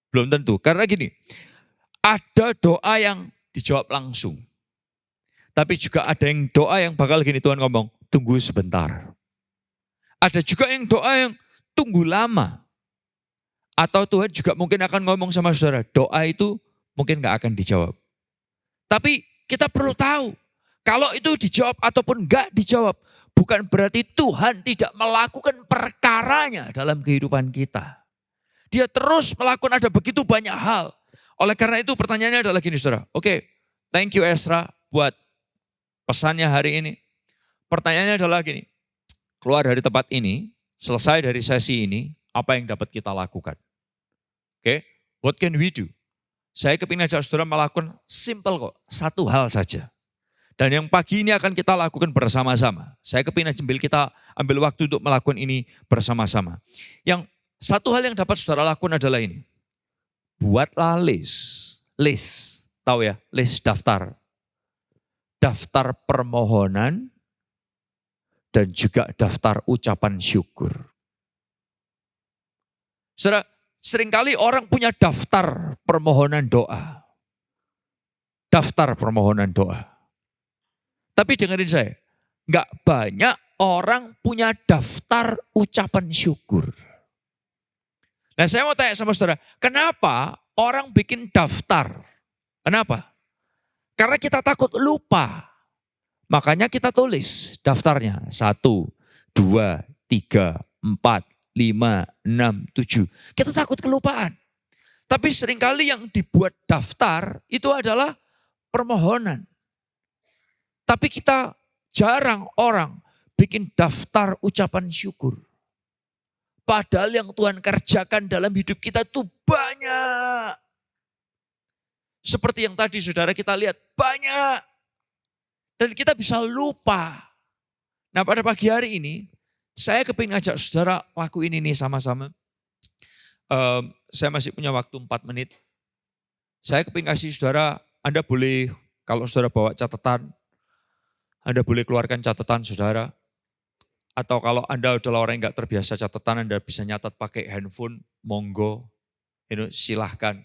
Belum tentu, karena gini, ada doa yang dijawab langsung. Tapi juga ada yang doa yang bakal gini Tuhan ngomong, tunggu sebentar. Ada juga yang doa yang tunggu lama. Atau Tuhan juga mungkin akan ngomong sama saudara, doa itu mungkin gak akan dijawab. Tapi kita perlu tahu Kalau itu dijawab ataupun enggak dijawab, bukan berarti Tuhan tidak melakukan perkaranya dalam kehidupan kita. Dia terus melakukan ada begitu banyak hal. Oleh karena itu pertanyaannya adalah gini saudara. Oke, thank you Ezra buat pesannya hari ini. Pertanyaannya adalah gini. Keluar dari tempat ini, selesai dari sesi ini, apa yang dapat kita lakukan? Oke, what can we do? Saya kepingin ajak saudara melakukan simple kok, satu hal saja. Dan yang pagi ini akan kita lakukan bersama-sama. Saya kepingin kita ambil waktu untuk melakukan ini bersama-sama. Yang satu hal yang dapat saudara lakukan adalah ini. Buatlah list, tahu ya, list daftar. Daftar permohonan dan juga daftar ucapan syukur. Saudara, seringkali orang punya daftar permohonan doa. Daftar permohonan doa. Tapi dengerin saya, nggak banyak orang punya daftar ucapan syukur. Nah saya mau tanya sama saudara, kenapa orang bikin daftar? Kenapa? Karena kita takut lupa. Makanya kita tulis daftarnya. 1, 2, 3, 4, 5, 6, 7. Kita takut kelupaan. Tapi seringkali yang dibuat daftar itu adalah permohonan. Tapi kita jarang orang bikin daftar ucapan syukur. Padahal yang Tuhan kerjakan dalam hidup kita itu banyak. Seperti yang tadi saudara kita lihat, banyak. Dan kita bisa lupa. Nah pada pagi hari ini, saya kepingin ngajak saudara lakuin ini sama-sama. Saya masih punya waktu 4 menit. Saya kepingin kasih saudara, Anda boleh, kalau saudara bawa catatan, Anda boleh keluarkan catatan saudara. Atau kalau Anda adalah orang yang gak terbiasa catatan, Anda bisa nyatat pakai handphone, monggo, silahkan.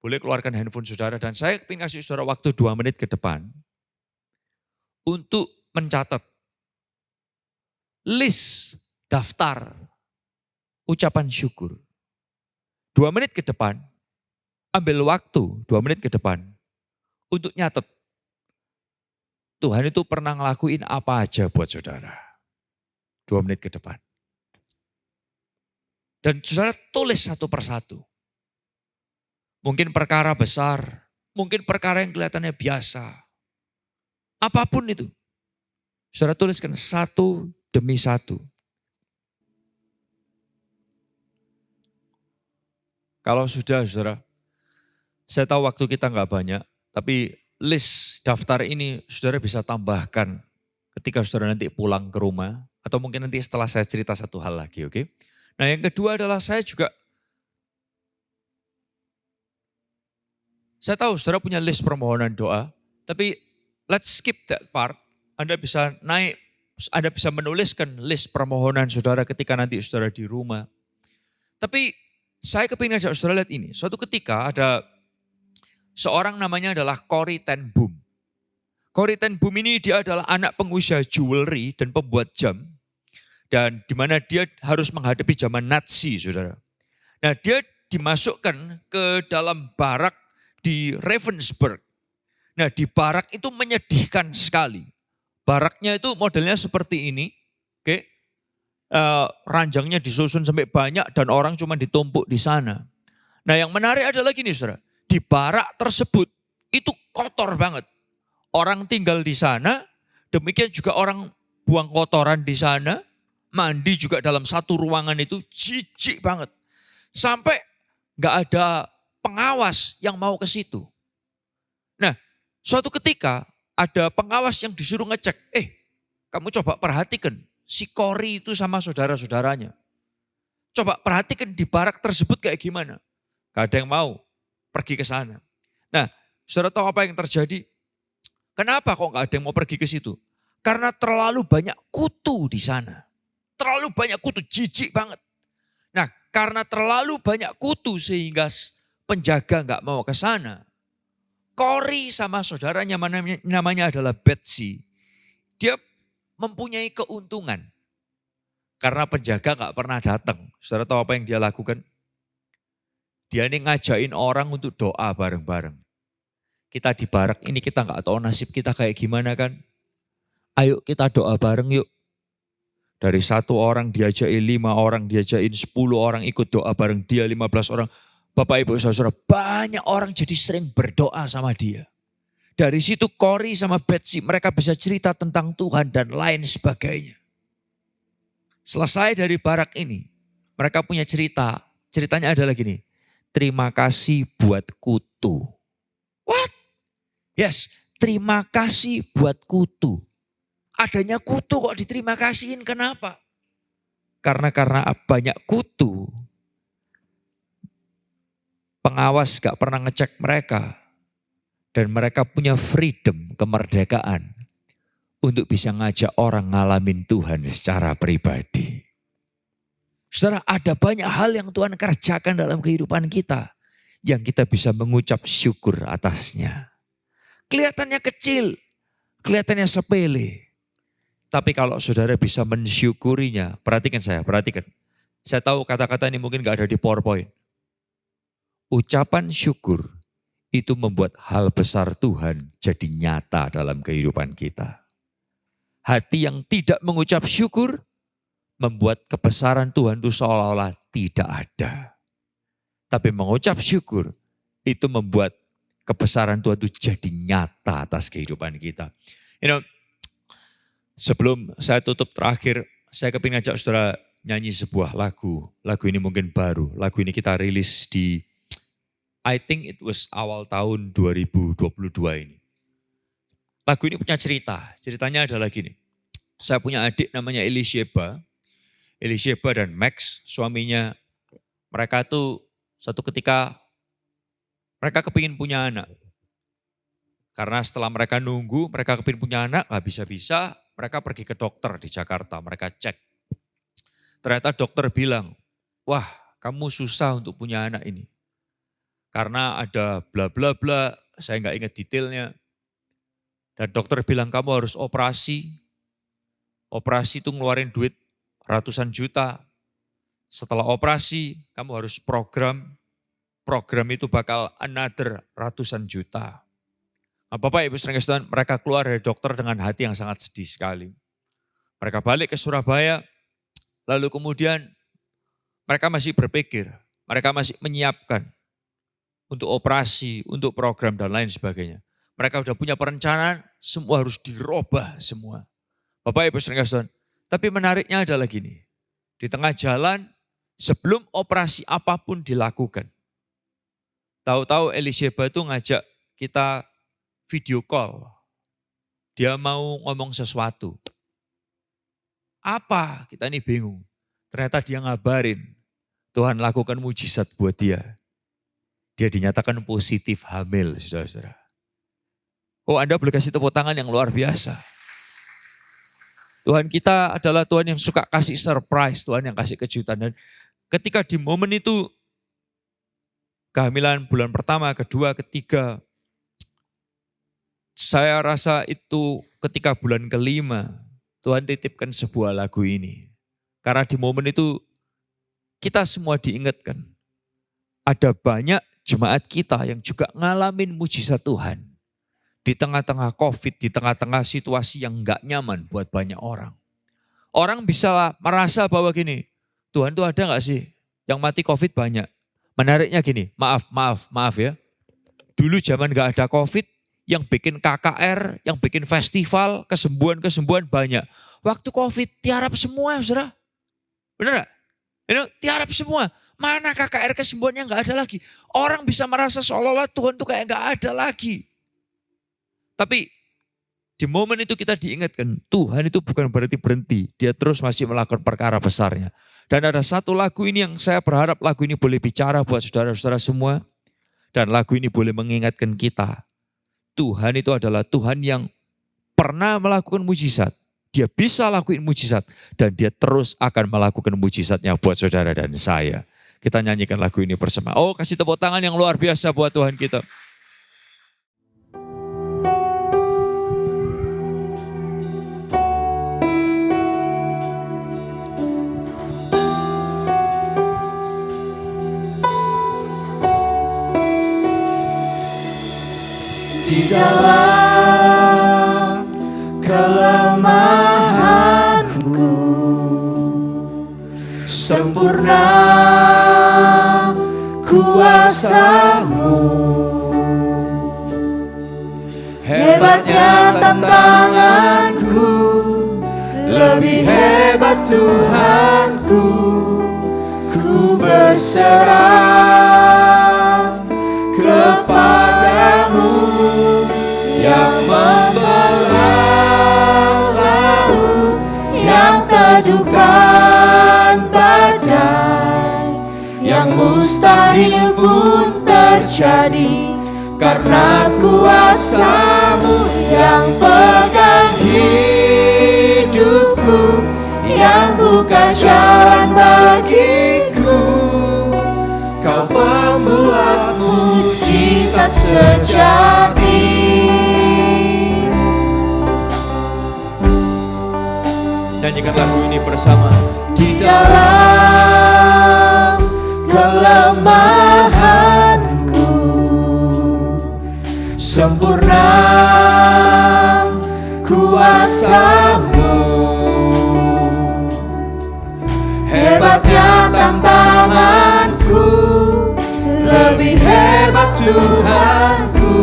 Boleh keluarkan handphone saudara. Dan saya ingin kasih saudara waktu 2 menit ke depan untuk mencatat list daftar ucapan syukur. 2 menit ke depan, ambil waktu 2 menit ke depan untuk nyatet. Tuhan itu pernah ngelakuin apa aja buat saudara. 2 menit ke depan. Dan saudara tulis satu persatu. Mungkin perkara besar, mungkin perkara yang kelihatannya biasa. Apapun itu. Saudara tuliskan satu demi satu. Kalau sudah saudara, saya tahu waktu kita nggak banyak, tapi list daftar ini saudara bisa tambahkan ketika saudara nanti pulang ke rumah, atau mungkin nanti setelah saya cerita satu hal lagi, oke? Nah yang kedua adalah saya tahu saudara punya list permohonan doa, tapi let's skip that part. Anda bisa menuliskan list permohonan saudara ketika nanti saudara di rumah. Tapi saya kepingin ajak saudara lihat ini. Suatu ketika ada seorang namanya adalah Corrie ten Boom. Corrie ten Boom ini dia adalah anak pengusaha jewelry dan pembuat jam. Dan di mana dia harus menghadapi zaman Nazi, saudara. Nah dia dimasukkan ke dalam barak di Ravensbrück. Nah di barak itu menyedihkan sekali. Baraknya itu modelnya seperti ini. Oke. Ranjangnya disusun sampai banyak dan orang cuma ditumpuk di sana. Nah yang menarik adalah gini saudara. Di barak tersebut itu kotor banget. Orang tinggal di sana, demikian juga orang buang kotoran di sana. Mandi juga dalam satu ruangan itu jijik banget. Sampai gak ada pengawas yang mau ke situ. Nah, suatu ketika ada pengawas yang disuruh ngecek. Kamu coba perhatikan si Corrie itu sama saudara-saudaranya. Coba perhatikan di barak tersebut kayak gimana. Gak ada yang mau pergi ke sana. Nah, saudara tahu apa yang terjadi? Kenapa kok gak ada yang mau pergi ke situ? Karena terlalu banyak kutu di sana. Terlalu banyak kutu, jijik banget. Nah, karena terlalu banyak kutu sehingga penjaga nggak mau ke sana. Corrie sama saudaranya namanya adalah Betsy. Dia mempunyai keuntungan. Karena penjaga nggak pernah datang. Saudara tahu apa yang dia lakukan? Dia ini ngajain orang untuk doa bareng-bareng. Kita di barak ini kita nggak tahu nasib kita kayak gimana kan. Ayo kita doa bareng yuk. Dari 1 orang diajakin 5 orang, diajakin 10 orang ikut doa bareng dia 15 orang. Bapak Ibu Saudara, banyak orang jadi sering berdoa sama dia. Dari situ Kori sama Betsy mereka bisa cerita tentang Tuhan dan lain sebagainya. Selesai dari barak ini, mereka punya cerita. Ceritanya adalah gini, terima kasih buat kutu. What? Yes, terima kasih buat kutu. Adanya kutu kok diterima kasihin, kenapa? Karena banyak kutu, pengawas gak pernah ngecek mereka. Dan mereka punya freedom, kemerdekaan untuk bisa ngajak orang ngalamin Tuhan secara pribadi. Saudara, ada banyak hal yang Tuhan kerjakan dalam kehidupan kita yang kita bisa mengucap syukur atasnya. Kelihatannya kecil, kelihatannya sepele. Tapi kalau saudara bisa mensyukurinya, perhatikan. Saya tahu kata-kata ini mungkin gak ada di PowerPoint. Ucapan syukur itu membuat hal besar Tuhan jadi nyata dalam kehidupan kita. Hati yang tidak mengucap syukur membuat kebesaran Tuhan itu seolah-olah tidak ada. Tapi mengucap syukur itu membuat kebesaran Tuhan itu jadi nyata atas kehidupan kita. Sebelum saya tutup terakhir, saya kepingin ngajak saudara nyanyi sebuah lagu. Lagu ini mungkin baru. Lagu ini kita rilis di, I think it was awal tahun 2022 ini. Lagu ini punya cerita. Ceritanya adalah gini. Saya punya adik namanya Elisheba dan Max, suaminya. Mereka tuh suatu ketika mereka kepingin punya anak. Karena setelah mereka nunggu, mereka kepingin punya anak, gak bisa-bisa. Mereka pergi ke dokter di Jakarta, mereka cek. Ternyata dokter bilang, wah kamu susah untuk punya anak ini. Karena ada bla bla bla, saya nggak ingat detailnya. Dan dokter bilang kamu harus operasi. Operasi itu ngeluarin duit ratusan juta. Setelah operasi, kamu harus program. Program itu bakal another ratusan juta. Nah, Bapak Ibu saudara sekalian, mereka keluar dari dokter dengan hati yang sangat sedih sekali. Mereka balik ke Surabaya, lalu kemudian mereka masih berpikir, mereka masih menyiapkan untuk operasi, untuk program dan lain sebagainya. Mereka sudah punya perencanaan, semua harus dirubah semua. Bapak Ibu saudara sekalian, tapi menariknya adalah gini, di tengah jalan sebelum operasi apapun dilakukan, tahu-tahu Elisheba itu ngajak kita video call. Dia mau ngomong sesuatu. Apa? Kita ini bingung. Ternyata dia ngabarin. Tuhan lakukan mujizat buat dia. Dia dinyatakan positif hamil, saudara-saudara. Oh, Anda boleh kasih tepuk tangan yang luar biasa. Tuhan kita adalah Tuhan yang suka kasih surprise, Tuhan yang kasih kejutan. Dan ketika di momen itu, kehamilan bulan pertama, kedua, ketiga, saya rasa itu ketika bulan kelima, Tuhan titipkan sebuah lagu ini. Karena di momen itu kita semua diingatkan. Ada banyak jemaat kita yang juga ngalamin mujizat Tuhan. Di tengah-tengah COVID, di tengah-tengah situasi yang gak nyaman buat banyak orang. Orang bisa merasa bahwa gini, Tuhan tuh ada gak sih? Yang mati COVID banyak. Menariknya gini, maaf ya. Dulu zaman gak ada COVID, yang bikin KKR, yang bikin festival, kesembuhan banyak. Waktu COVID tiarap semua, saudara. Benar gak? Tiarap semua. Mana KKR kesembuhannya gak ada lagi. Orang bisa merasa seolah-olah Tuhan tuh kayak gak ada lagi. Tapi di momen itu kita diingatkan, Tuhan itu bukan berarti berhenti. Dia terus masih melakukan perkara besarnya. Dan ada satu lagu ini yang saya berharap lagu ini boleh bicara buat saudara-saudara semua. Dan lagu ini boleh mengingatkan kita. Tuhan itu adalah Tuhan yang pernah melakukan mujizat. Dia bisa lakukan mujizat dan dia terus akan melakukan mujizatnya buat saudara dan saya. Kita nyanyikan lagu ini bersama. Oh, kasih tepuk tangan yang luar biasa buat Tuhan kita. dalam kelemahanku sempurna kuasa-Mu. Hebatnya tantanganku, lebih hebat Tuhanku. Ku berserah kepadamu yang membelah laut, yang teduhkan badai, yang mustahil pun terjadi karena kuasa-Mu yang pegang hidupku, yang buka jalan bagiku. Kau pembuat mujizat sejati. Nyanyikan lagu ini bersama. Di dalam kelemahanku sempurna kuasa-Mu. Hebatnya tantanganku, lebih hebat Tuhanku.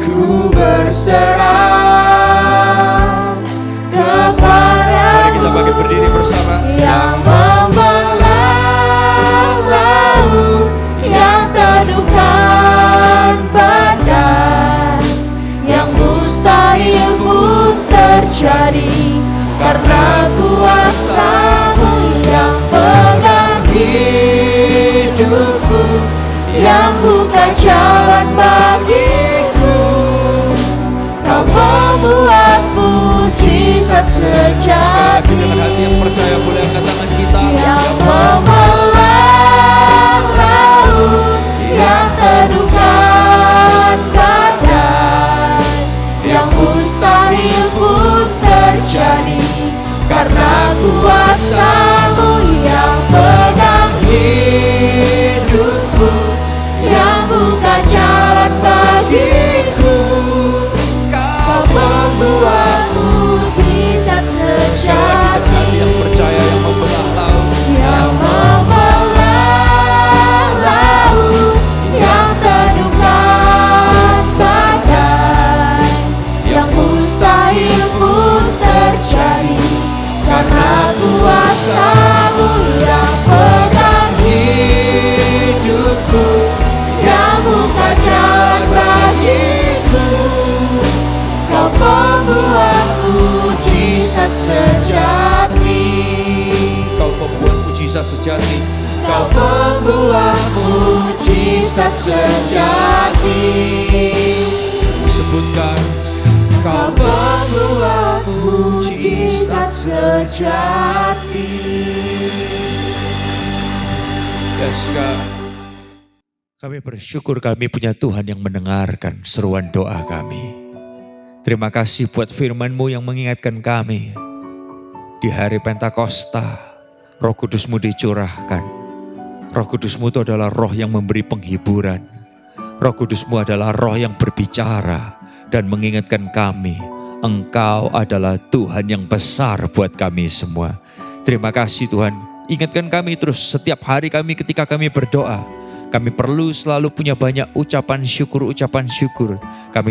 Ku berserah kepada-Mu. Mari kita bagi berdiri bersama. Yang membelah laut, yang teduhkan badai, yang mustahil pun terjadi karena kuasa-Mu yang pegang hidupku, yang buka jalan bagiku. Kau membuat mujizat sejati. Dengan hati yang percaya boleh angkat tangan kita. Yang membelah laut, yang teduhkan badai, yang mustahil pun terjadi karena kuasa-Mu yang pegang hidupku, yang buka jalan bagiku. Kau membuat mujizat sejati. Yang percaya, yang membelah laut, yang membelah laut, yang teduhkan badai, yang mustahil pun terjadi karena kuasa-Mu yang pegang hidupku, yang buka jalan bagiku. Kau pembuat mujizat sejati. Kau pembuat mujizat sejati. Kau pembuat mujizat sejati. Disebutkan. Kau pembuat mujizat sejati. Yes, God. Kami bersyukur kami punya Tuhan yang mendengarkan seruan doa kami. Terima kasih buat firman-Mu yang mengingatkan kami. Di hari Pentakosta, Roh Kudus-Mu dicurahkan. Roh Kudus-Mu itu adalah roh yang memberi penghiburan. Roh Kudus-Mu adalah roh yang berbicara dan mengingatkan kami, Engkau adalah Tuhan yang besar buat kami semua. Terima kasih Tuhan, ingatkan kami terus setiap hari kami ketika kami berdoa. Kami perlu selalu punya banyak ucapan syukur.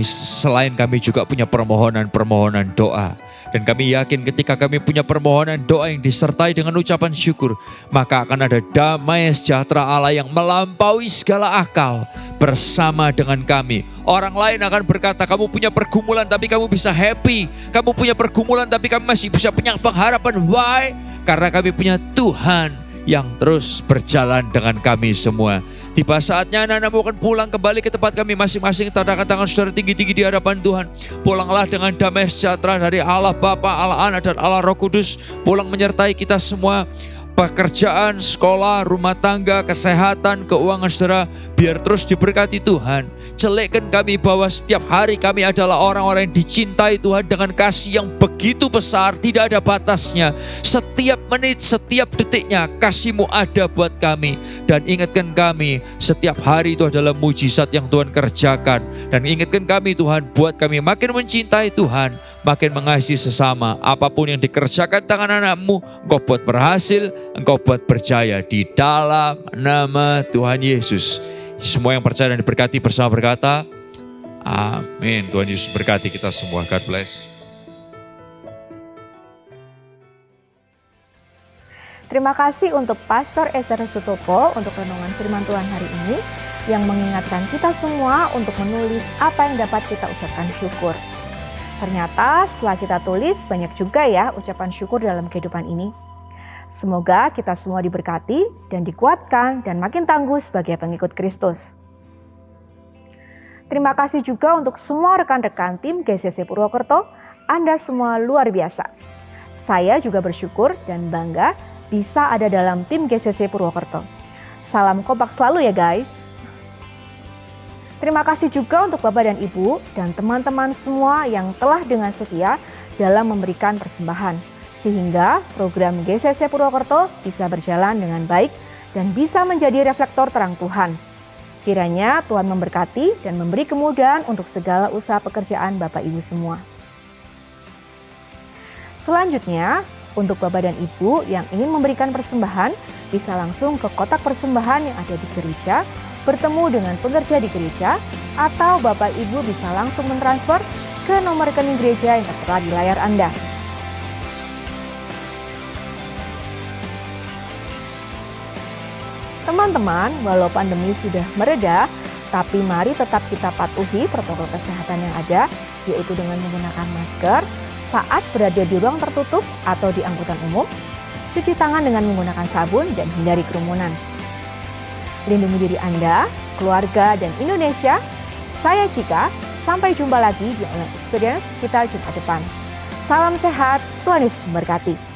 Selain kami juga punya permohonan doa. Dan kami yakin ketika kami punya permohonan doa yang disertai dengan ucapan syukur, maka akan ada damai sejahtera Allah yang melampaui segala akal bersama dengan kami. Orang lain akan berkata, kamu punya pergumulan tapi kamu bisa happy. Kamu punya pergumulan tapi kamu masih bisa punya pengharapan. Why? Karena kami punya Tuhan yang terus berjalan dengan kami semua. Tiba saatnya anak-anakmu akan pulang kembali ke tempat kami masing-masing. Tadahkan tangan saudara tinggi-tinggi di hadapan Tuhan. Pulanglah dengan damai sejahtera dari Allah Bapa, Allah Anak, dan Allah Roh Kudus. Pulang menyertai kita semua. Pekerjaan, sekolah, rumah tangga, kesehatan, keuangan saudara biar terus diberkati Tuhan. Jelekkan kami bahwa setiap hari kami adalah orang-orang yang dicintai Tuhan dengan kasih yang begitu besar, tidak ada batasnya. Setiap menit, setiap detiknya kasih-Mu ada buat kami. Dan ingatkan kami, setiap hari itu adalah mujizat yang Tuhan kerjakan. Dan ingatkan kami Tuhan, buat kami makin mencintai Tuhan, makin mengasihi sesama. Apapun yang dikerjakan tangan anak-Mu, Engkau buat berhasil, Engkau buat berjaya di dalam nama Tuhan Yesus. Semua yang percaya dan diberkati bersama berkata, amin. Tuhan Yesus berkati kita semua. God bless. Terima kasih untuk Pastor Ezra Sutopo untuk renungan firman Tuhan hari ini yang mengingatkan kita semua untuk menulis apa yang dapat kita ucapkan syukur. Ternyata setelah kita tulis banyak juga ya ucapan syukur dalam kehidupan ini. Semoga kita semua diberkati dan dikuatkan dan makin tangguh sebagai pengikut Kristus. Terima kasih juga untuk semua rekan-rekan tim GCC Purwokerto, Anda semua luar biasa. Saya juga bersyukur dan bangga bisa ada dalam tim GCC Purwokerto. Salam kompak selalu ya guys. Terima kasih juga untuk Bapak dan Ibu dan teman-teman semua yang telah dengan setia dalam memberikan persembahan. Sehingga program GCC Purwokerto bisa berjalan dengan baik dan bisa menjadi reflektor terang Tuhan. Kiranya Tuhan memberkati dan memberi kemudahan untuk segala usaha pekerjaan Bapak Ibu semua. Selanjutnya, untuk Bapak dan Ibu yang ingin memberikan persembahan, bisa langsung ke kotak persembahan yang ada di gereja, bertemu dengan pengerja di gereja, atau Bapak Ibu bisa langsung mentransfer ke nomor rekening gereja yang tertera di layar Anda. Teman-teman, walau pandemi sudah mereda, tapi mari tetap kita patuhi protokol kesehatan yang ada, yaitu dengan menggunakan masker saat berada di ruang tertutup atau di angkutan umum, cuci tangan dengan menggunakan sabun dan hindari kerumunan. Lindungi diri Anda, keluarga, dan Indonesia. Saya Cika, sampai jumpa lagi di Online Experience kita Jumat depan. Salam sehat, Tuhan Yesus memberkati.